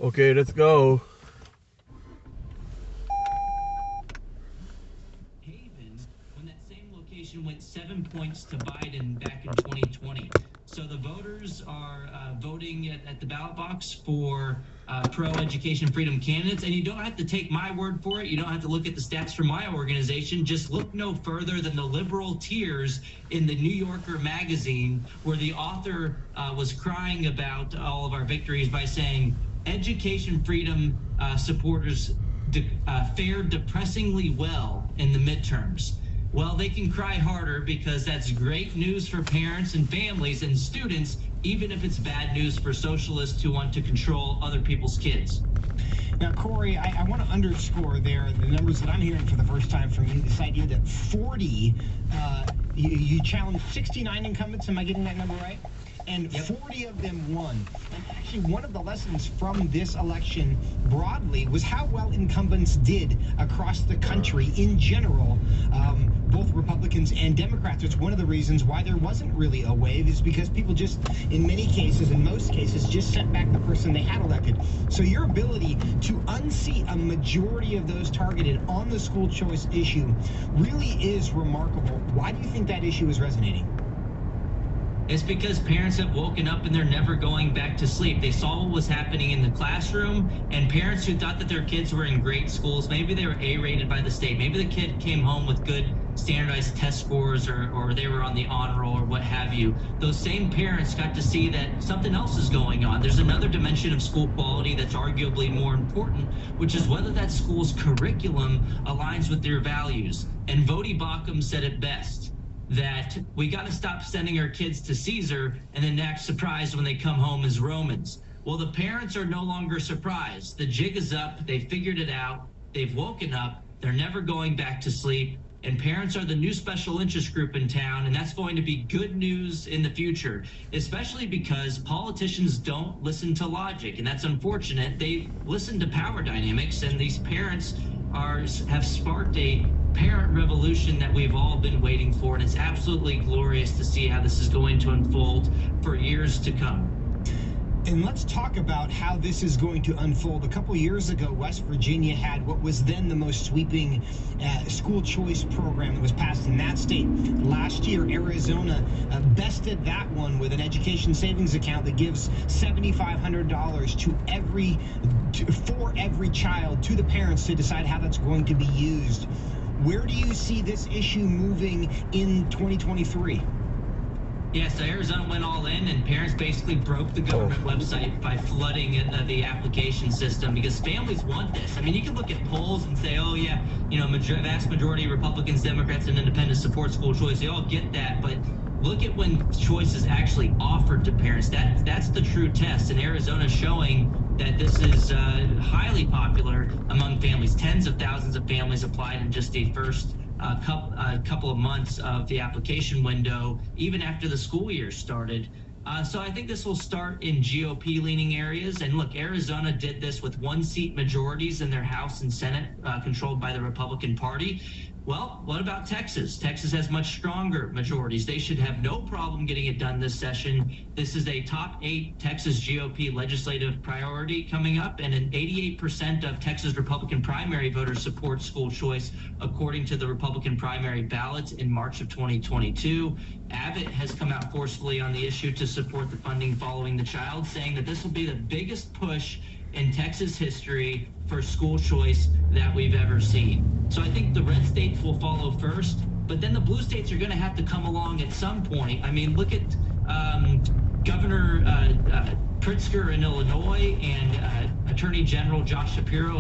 Okay, let's go. Haven, when that same location went 7 points to Biden back in 2020. So the voters are voting at the ballot box for pro-education freedom candidates. And you don't have to take my word for it. You don't have to look at the stats from my organization. Just look no further than the liberal tears in the New Yorker magazine, where the author was crying about all of our victories by saying, education freedom supporters fared depressingly well in the midterms. Well, they can cry harder, because that's great news for parents and families and students, even if it's bad news for socialists who want to control other people's kids. Now, Corey, I want to underscore there the numbers that I'm hearing for the first time from you, this idea that 40, you challenged 69 incumbents. Am I getting that number right? And Yep. 40 of them won. And actually, one of the lessons from this election broadly was how well incumbents did across the country in general, both Republicans and Democrats. It's one of the reasons why there wasn't really a wave, is because people just, in many cases, in most cases, just sent back the person they had elected. So your ability to unseat a majority of those targeted on the school choice issue really is remarkable. Why do you think that issue is resonating? It's because parents have woken up and they're never going back to sleep. They saw what was happening in the classroom, and parents who thought that their kids were in great schools, maybe they were A-rated by the state, maybe the kid came home with good standardized test scores, or they were on the honor roll or what have you. Those same parents got to see that something else is going on. There's another dimension of school quality that's arguably more important, which is whether that school's curriculum aligns with their values. And Vodi Bakum said it best, that we got to stop sending our kids to Caesar and then act surprised when they come home as Romans. Well, the parents are no longer surprised. The jig is up. They figured it out. They've woken up. They're never going back to sleep. And parents are the new special interest group in town, and that's going to be good news in the future, especially because politicians don't listen to logic, and that's unfortunate. They listen to power dynamics, and these parents have sparked a parent revolution that we've all been waiting for, and it's absolutely glorious to see how this is going to unfold for years to come. And let's talk about how this is going to unfold. A couple years ago, West Virginia had what was then the most sweeping school choice program that was passed in that state. Last year, Arizona bested that one with an education savings account that gives $7,500 for every child to the parents to decide how that's going to be used. Where do you see this issue moving in 2023? Yeah, so Arizona went all in, and parents basically broke the government website by flooding the application system, because families want this. I mean, you can look at polls and say, oh, yeah, vast majority of Republicans, Democrats, and independents support school choice. They all get that, but look at when choice is actually offered to parents. That's the true test, and Arizona showing that this is highly popular among families. Tens of thousands of families applied in just the first couple of months of the application window, even after the school year started. So I think this will start in GOP-leaning areas. And look, Arizona did this with one-seat majorities in their House and Senate controlled by the Republican Party. Well, what about Texas? Texas has much stronger majorities. They should have no problem getting it done this session. This is a top 8 Texas GOP legislative priority coming up, and an 88% of Texas Republican primary voters support school choice, according to the Republican primary ballots in March of 2022. Abbott has come out forcefully on the issue to support the funding following the child, saying that this will be the biggest push in Texas history for school choice that we've ever seen. So I think the red states will follow first, but then the blue states are going to have to come along at some point. I mean, look at Governor Pritzker in Illinois, and Attorney General Josh Shapiro